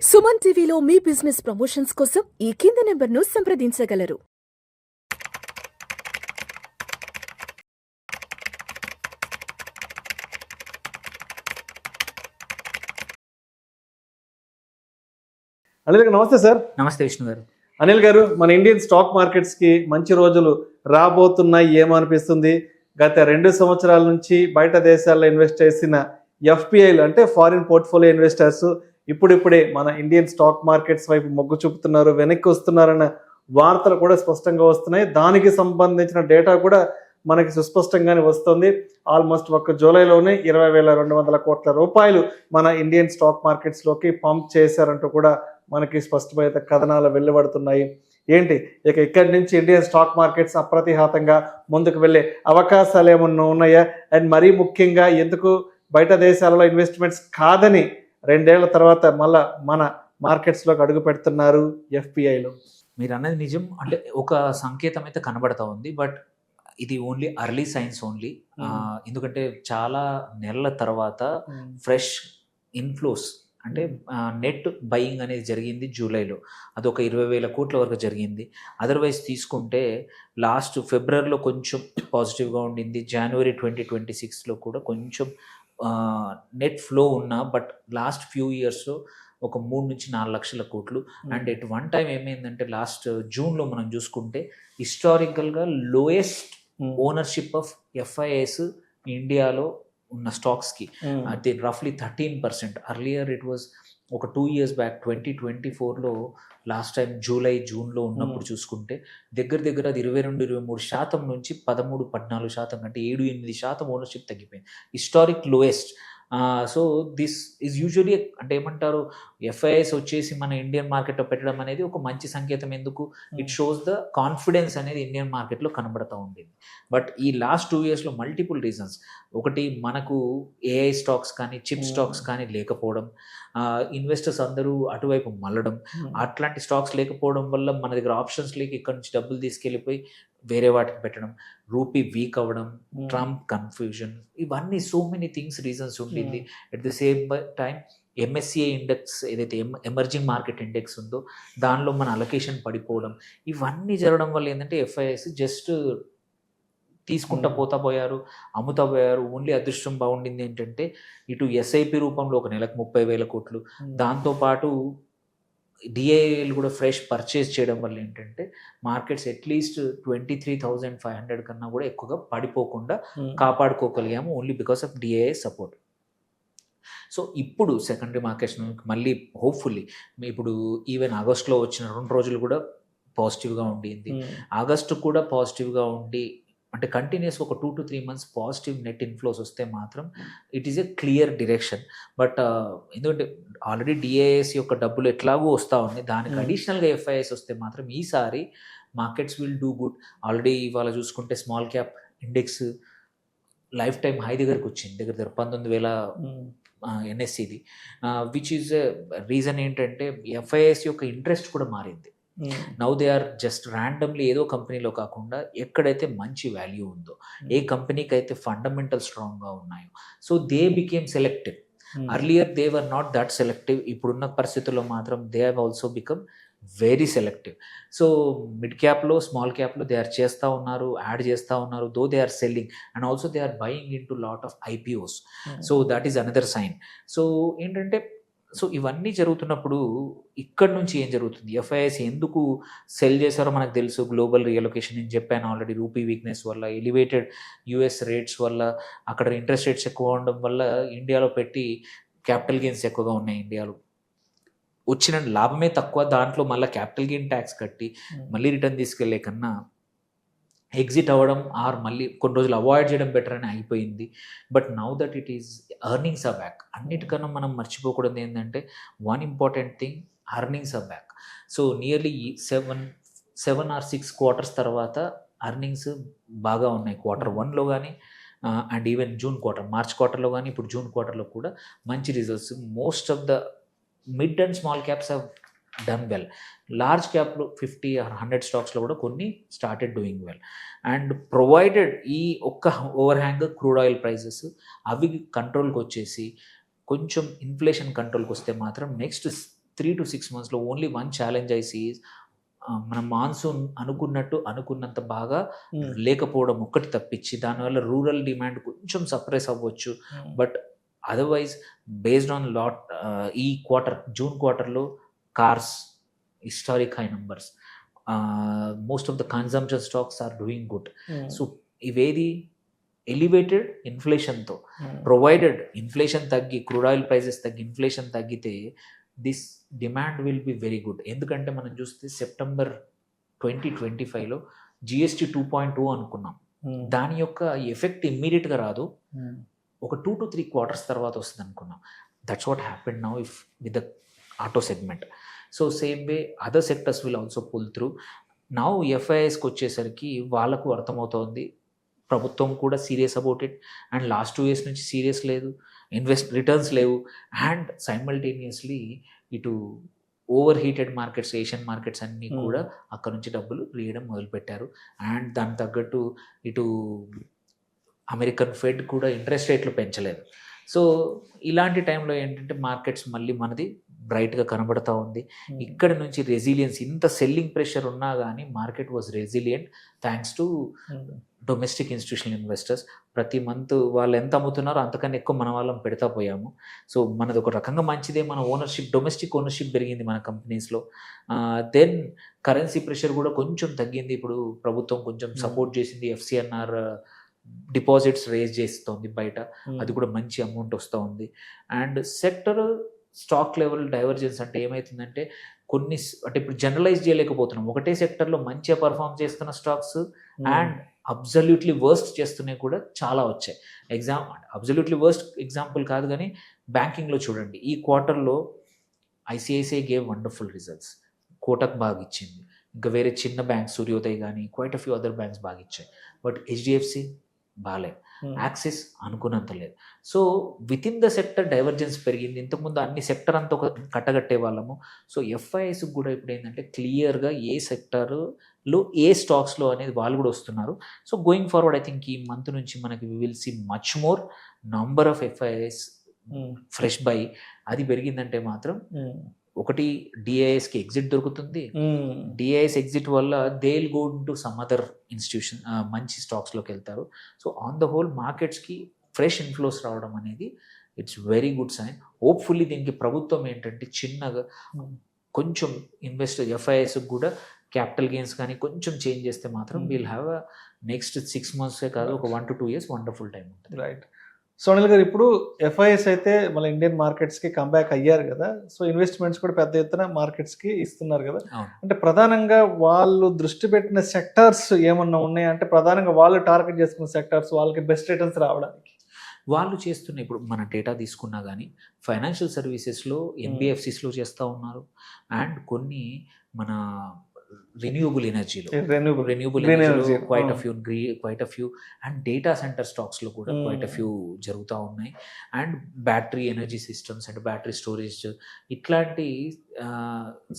సుమన్ టీవీలో మీ business promotions కోసం ఈ కింది నెంబర్ను సంప్రదించగలరు. అనిల్ గారు నమస్తే సార్. నమస్తే విష్ణు గారు. అనిల్ గారు, మన ఇండియన్ స్టాక్ మార్కెట్స్ కి మంచి రోజులు రాబోతున్నాయి ఏమనిపిస్తుంది? గత 2 సంవత్సరాల నుంచి బయట దేశాల్లో ఇన్వెస్ట్ చేసిన ఎఫ్పిఐలు అంటే ఫారిన్ పోర్ట్ఫోలియో ఇన్వెస్టర్స్ ఇప్పుడిప్పుడే మన ఇండియన్ స్టాక్ మార్కెట్స్ వైపు మొగ్గు చూపుతున్నారు, వెనక్కి వస్తున్నారన్న వార్తలు కూడా స్పష్టంగా వస్తున్నాయి. దానికి సంబంధించిన డేటా కూడా మనకి సుస్పష్టంగానే వస్తుంది. ఆల్మోస్ట్ ఒక్క జూలైలోనే 20,200 కోట్ల రూపాయలు మన ఇండియన్ స్టాక్ మార్కెట్స్లోకి పంప్ చేశారంటూ కూడా మనకి స్పష్టమైన కథనాలు వెలువడుతున్నాయి. ఏంటి ఇక ఇక్కడి నుంచి ఇండియన్ స్టాక్ మార్కెట్స్ అప్రతిహతంగా ముందుకు వెళ్ళే అవకాశాలు ఏమన్నా ఉన్నాయా? అండ్ మరీ ముఖ్యంగా ఎందుకు బయట దేశాలలో ఇన్వెస్ట్మెంట్స్ కాదని 2 ఏళ్ల తర్వాత మళ్ళా మన మార్కెట్స్లోకి అడుగు పెడుతున్నారు ఎఫ్పిఐలు? మీరు అన్నది నిజం. అంటే ఒక సంకేతం అయితే కనబడతా ఉంది, బట్ ఇది ఓన్లీ అర్లీ సైన్స్ ఓన్లీ. ఎందుకంటే చాలా నెలల తర్వాత ఫ్రెష్ ఇన్ఫ్లోస్ అంటే నెట్ బయింగ్ అనేది జరిగింది జూలైలో. అదొక 20,000 కోట్ల వరకు జరిగింది. అదర్వైజ్ తీసుకుంటే లాస్ట్ ఫిబ్రవరిలో కొంచెం పాజిటివ్గా ఉండింది. జనవరి 2026లో కూడా కొంచెం నెట్ ఫ్లో ఉన్నా, బట్ లాస్ట్ ఫ్యూ ఇయర్స్లో ఒక 3-4 లక్షల కోట్లు. అండ్ ఎట్ వన్ టైం ఏమైందంటే లాస్ట్ జూన్లో మనం చూసుకుంటే హిస్టారికల్గా లోయెస్ట్ ఓనర్షిప్ ఆఫ్ ఎఫ్ఐఎస్ ఇండియాలో ఉన్న స్టాక్స్కి అది రఫ్లీ 13%. అర్లియర్ ఇట్ వాజ్ ఒక 2 ఇయర్స్ బ్యాక్ 2024లో లాస్ట్ టైం జూన్లో ఉన్నప్పుడు చూసుకుంటే దగ్గర అది 22-23% నుంచి 13-14% అంటే 7-8% ఓనర్షిప్ తగ్గిపోయింది. Historic lowest. So this is usually అంటే ఏమంటారు, ఎఫ్ఐఎస్ వచ్చేసి మన ఇండియన్ మార్కెట్లో పెట్టడం అనేది ఒక మంచి సంకేతం. ఎందుకు? ఇట్ షోస్ ద కాన్ఫిడెన్స్ అనేది ఇండియన్ మార్కెట్లో కనబడుతూ ఉండేది. బట్ ఈ లాస్ట్ 2 ఇయర్స్లో మల్టిపుల్ రీజన్స్. ఒకటి, మనకు ఏఐ స్టాక్స్ కానీ చిప్ స్టాక్స్ కానీ లేకపోవడం, ఇన్వెస్టర్స్ అందరూ అటువైపు మళ్ళడం, అట్లాంటి స్టాక్స్ లేకపోవడం వల్ల మన దగ్గర ఆప్షన్స్ లేక ఇక్కడ నుంచి డబ్బులు తీసుకెళ్ళిపోయి వేరే వాటికి పెట్టడం, రూపీ వీక్ అవ్వడం, ట్రంప్ కన్ఫ్యూజన్, ఇవన్నీ సో మెనీ థింగ్స్ రీజన్స్ ఉండింది. At the same time MSCI index ఏదైతే ఎమర్జింగ్ మార్కెట్ ఇండెక్స్ ఉందో దానిలో మన అలొకేషన్ పడిపోవడం, ఇవన్నీ జరగడం వల్ల ఏంటంటే ఎఫ్ఐఎస్ జస్ట్ తీసుకుంటా పోయారు, అమ్ముతా పోయారు. ఓన్లీ అదృష్టం బాగుండింది ఏంటంటే ఇటు ఎస్ఐపి రూపంలో ఒక నెలకు 30,000 కోట్లు, దాంతోపాటు డిఐఏలు కూడా ఫ్రెష్ పర్చేస్ చేయడం వల్ల ఏంటంటే మార్కెట్స్ అట్లీస్ట్ 23,500 కన్నా కూడా ఎక్కువగా పడిపోకుండా కాపాడుకోగలిగాము, only because of DIA support. So ఇప్పుడు సెకండరీ మార్కెట్స్ మళ్ళీ హోప్ఫుల్లీ ఇప్పుడు ఈవెన్ ఆగస్టులో వచ్చిన 2 రోజులు కూడా పాజిటివ్గా ఉండింది. ఆగస్టు కూడా పాజిటివ్గా ఉండి అంటే కంటిన్యూస్ ఒక 2 to 3 months positive net inflows వస్తే మాత్రం it is a clear direction. But ఎందుకంటే ఆల్రెడీ డిఐఎస్ యొక్క డబ్బులు ఎట్లాగూ వస్తూ ఉన్నాయి, దానికి అడిషనల్గా ఎఫ్ఐఎస్ వస్తే మాత్రం ఈసారి markets will do good. Already ఇవాళ చూసుకుంటే small cap index life time high దగ్గరకు వచ్చింది, దగ్గర 19,000 ఎన్ఎస్సిది, విచ్ ఈజ్ రీజన్ ఏంటంటే ఎఫ్ఐఎస్ యొక్క ఇంట్రెస్ట్ కూడా మారింది. Now they are just randomly ఏదో కంపెనీలో కాకుండా ఎక్కడైతే మంచి వాల్యూ ఉందో, ఏ కంపెనీకి అయితే ఫండమెంటల్ స్ట్రాంగ్గా ఉన్నాయో, so they became selective. Earlier they were not that selective. ఇప్పుడున్న పరిస్థితుల్లో మాత్రం they have also become very selective. So mid క్యాప్లో స్మాల్ క్యాప్లో దే ఆర్ చేస్తూ ఉన్నారు, యాడ్ చేస్తూ ఉన్నారు, though they are selling and also they are buying into lot of IPOs. So that is another sign. So ఏంటంటే so ఇవన్నీ జరుగుతున్నప్పుడు ఇక్కడ నుంచి ఏం జరుగుతుంది, ఎఫ్ఐఎస్ ఎందుకు సెల్ చేశారో మనకు తెలుసు. గ్లోబల్ రీఅలొకేషన్ నేను చెప్పాను ఆల్రెడీ, రూపీ వీక్నెస్ వల్ల, ఎలివేటెడ్ యుఎస్ రేట్స్ వల్ల, అక్కడ ఇంట్రెస్ట్ రేట్స్ ఎక్కువ ఉండడం వల్ల ఇండియాలో పెట్టి క్యాపిటల్ గెయిన్స్ ఎక్కువగా ఉన్నాయి. ఇండియాలో వచ్చిన లాభమే తక్కువ, దాంట్లో మళ్ళీ క్యాపిటల్ గెయిన్ ట్యాక్స్ కట్టి మళ్ళీ రిటర్న్ తీసుకెళ్లే కన్నా ఎగ్జిట్ అవ్వడం ఆర్ మళ్ళీ కొన్ని రోజులు అవాయిడ్ చేయడం బెటర్ అని అయిపోయింది. But now that it is earnings are back. అన్నిటికన్నా మనం మర్చిపోకూడదు ఏంటంటే one important thing, earnings are back. So nearly 7 or 6 quarters తర్వాత ఎర్నింగ్స్ బాగా ఉన్నాయి. Q1లో కానీ and even June quarter, March క్వార్టర్లో కానీ ఇప్పుడు జూన్ క్వార్టర్లో కూడా మంచి results. Most of the mid and small caps have done well. Large క్యాప్లో 50 or 100 స్టాక్స్లో కూడా కొన్ని started doing well. And provided ఈ ఒక్క over hang crude oil prices అవి కంట్రోల్కి వచ్చేసి కొంచెం ఇన్ఫ్లేషన్ కంట్రోల్కి వస్తే మాత్రం నెక్స్ట్ 3 to 6 monthsలో only one challenge I see మన మాన్సూన్ అనుకున్నంత బాగా లేకపోవడం ఒక్కటి తప్పించి దానివల్ల రూరల్ డిమాండ్ కొంచెం సప్రెస్ అవ్వచ్చు. బట్ అదర్వైజ్ బేస్డ్ ఆన్ ఈ జూన్ క్వార్టర్లో cars historic high numbers, most of the consumption stocks are doing good. So ఇవేది ఎలివేటెడ్ ఇన్ఫ్లేషన్తో, ప్రొవైడెడ్ ఇన్ఫ్లేషన్ తగ్గి, క్రూడ్ ఆయిల్ ప్రైసెస్ తగ్గి, ఇన్ఫ్లేషన్ తగ్గితే this demand will be very good. ఎందుకంటే మనం చూస్తే సెప్టెంబర్ 2025లో జిఎస్టీ 2.2 అనుకున్నాం. దాని యొక్క ఎఫెక్ట్ ఇమ్మీడియట్గా రాదు, ఒక 2 to 3 quarters తర్వాత వస్తుంది అనుకున్నాం. That's what happened now if with the auto segment. So same way other sectors will also pull through. Now ఎఫ్ఐఎస్కి వచ్చేసరికి వాళ్ళకు అర్థమవుతోంది, ప్రభుత్వం కూడా serious about it, and last 2 years నుంచి సీరియస్ లేదు, రిటర్న్స్ లేవు, అండ్ సైమల్టేనియస్లీ ఇటు over heated markets, Asian markets అన్నీ కూడా అక్కడ నుంచి డబ్బులు రీయడం మొదలుపెట్టారు. అండ్ దానికి తగ్గట్టు ఇటు అమెరికన్ ఫెడ్ కూడా ఇంట్రెస్ట్ రేట్లు పెంచలేదు. సో ఇలాంటి టైంలో ఏంటంటే మార్కెట్స్ మళ్ళీ మనది బ్రైట్గా కనబడతా ఉంది. ఇక్కడ నుంచి రెసిలియన్స్, ఇంత సెల్లింగ్ ప్రెషర్ ఉన్నా కానీ market was resilient thanks to domestic institutional investors. ప్రతి మంత్ వాళ్ళు ఎంత అమ్ముతున్నారో అంతకన్నా ఎక్కువ మన వాళ్ళం పెడతా పోయాము. సో మనది ఒక రకంగా మంచిదే, మన ఓనర్షిప్, డొమెస్టిక్ ఓనర్షిప్ పెరిగింది మన కంపెనీస్లో. దెన్ కరెన్సీ ప్రెషర్ కూడా కొంచెం తగ్గింది. ఇప్పుడు ప్రభుత్వం కొంచెం సపోర్ట్ చేసింది, ఎఫ్సిఎన్ఆర్ డిపాజిట్స్ రేజ్ చేస్తుంది బయట, అది కూడా మంచి అమౌంట్ వస్తూ ఉంది. And sector stock level divergence అంటే ఏమవుతుందంటే అంటే ఇప్పుడు జనరలైజ్ చేయలేకపోతున్నాం. ఒకటే సెక్టర్లో మంచిగా పర్ఫామ్ చేస్తున్న స్టాక్స్ అండ్ అబ్జల్యూట్లీ వర్స్ట్ చేస్తున్నాయి కూడా చాలా వచ్చాయి. అబ్జల్యూట్లీ వర్స్ట్ ఎగ్జాంపుల్ కాదు కానీ బ్యాంకింగ్లో చూడండి, ఈ క్వార్టర్లో ICICI gave wonderful results, Kotak బాగా ఇచ్చింది, ఇంకా వేరే చిన్న బ్యాంక్స్ సూర్యోదయ్ కానీ quiet a few other banks బాగా ఇచ్చాయి. బట్ హెచ్డిఎఫ్సి బాగాలేదు, యాక్సిస్ అనుకున్నంత లేదు. So with in the sector divergence పెరిగింది. ఇంతకుముందు అన్ని సెక్టర్ అంతా ఒక కట్టగట్టే వాళ్ళము. సో ఎఫ్ఐఎస్కి కూడా ఇప్పుడు ఏంటంటే క్లియర్గా ఏ సెక్టర్లో ఏ స్టాక్స్లో అనేది వాళ్ళు కూడా వస్తున్నారు. So going forward I think ఈ మంత్ నుంచి మనకి we will see much more number of FIs fresh buy. అది పెరిగిందంటే మాత్రం ఒకటి డిఐఎస్కి ఎగ్జిట్ దొరుకుతుంది. డిఐఎస్ ఎగ్జిట్ వల్ల they will go to some other institution, మంచి స్టాక్స్లోకి వెళ్తారు. సో ఆన్ ద హోల్ మార్కెట్స్కి ఫ్రెష్ ఇన్ఫ్లోస్ రావడం అనేది it's very good sign. Hopefully దీనికి ప్రభుత్వం ఏంటంటే చిన్నగా కొంచెం ఎఫ్ఐఎస్కి కూడా క్యాపిటల్ గెయిన్స్ కానీ కొంచెం చేంజ్ చేస్తే మాత్రం వీల్ హ్యావ్ నెక్స్ట్ 6 months కాదు, ఒక 1 to 2 years వండర్ఫుల్ టైం ఉంటుంది. రైట్. సో అనిల్ గారు, ఇప్పుడు ఎఫ్ఐఎస్ అయితే మన ఇండియన్ మార్కెట్స్కి కంబ్యాక్ అయ్యారు కదా, సో ఇన్వెస్ట్మెంట్స్ కూడా పెద్ద ఎత్తున మార్కెట్స్కి ఇస్తున్నారు కదా, అంటే ప్రధానంగా వాళ్ళు దృష్టి పెట్టిన సెక్టార్స్ ఏమన్నా ఉన్నాయా? అంటే ప్రధానంగా వాళ్ళు టార్గెట్ చేసుకున్న సెక్టార్స్ వాళ్ళకి బెస్ట్ రిటర్న్స్ రావడానికి వాళ్ళు చేస్తున్న, ఇప్పుడు మన డేటా తీసుకున్నా కానీ ఫైనాన్షియల్ సర్వీసెస్లో ఎన్బిఎఫ్సిస్లో చేస్తూ ఉన్నారు, అండ్ కొన్ని మన రెన్యూబుల్ ఎనర్జీలో quite a few and data center స్టాక్స్లో కూడా క్వైట్ అ ఫ్యూ జరుగుతూ ఉన్నాయి. And battery energy systems and battery storage ఇట్లాంటి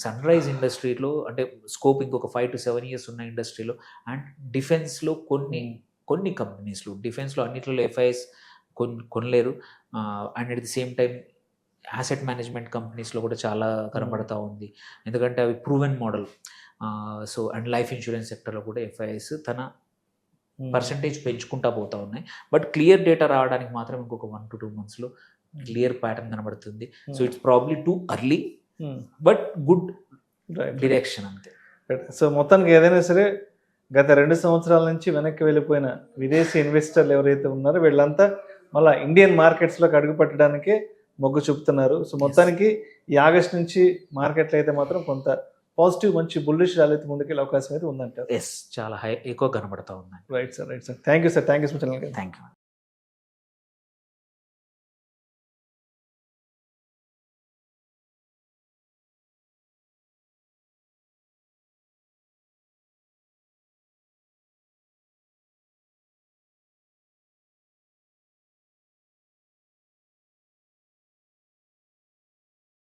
సన్ రైజ్ ఇండస్ట్రీలో, అంటే స్కోప్ ఇంకొక 5 to 7 years ఉన్న ఇండస్ట్రీలో, అండ్ డిఫెన్స్లో కొన్ని కంపెనీస్లో, డిఫెన్స్లో అన్నిట్లో ఎఫ్ఐఎస్ కొనలేరు. And at the same time asset management కంపెనీస్లో కూడా చాలా కనబడతా ఉంది, ఎందుకంటే అవి proven model. So and life insurance సెక్టర్లో కూడా ఎఫ్ఐఎస్ తన పర్సంటేజ్ పెంచుకుంటా పోతా ఉన్నాయి. బట్ క్లియర్ డేటా రావడానికి మాత్రం ఇంకొక 1 to 2 monthsలో క్లియర్ ప్యాటర్న్ కనబడుతుంది. So it's probably too early but good direction అంతే. సో మొత్తానికి ఏదైనా సరే గత 2 సంవత్సరాల నుంచి వెనక్కి వెళ్ళిపోయిన విదేశీ ఇన్వెస్టర్లు ఎవరైతే ఉన్నారో వీళ్ళంతా మళ్ళీ ఇండియన్ మార్కెట్స్లోకి అడుగు పెట్టడానికే మొగ్గు చూపుతున్నారు. సో మొత్తానికి ఈ ఆగస్ట్ నుంచి మార్కెట్లు అయితే మాత్రం కొంత పాజిటివ్, మంచి బుల్లిష్ ర్యాలీ అయితే ముందుకెళ్ళే అవకాశం అయితే ఉందంటారు. చాలా ఎక్కువ కనబడతా ఉన్నాయి. Right sir. Thank you sir. Thank you so much. Thank you.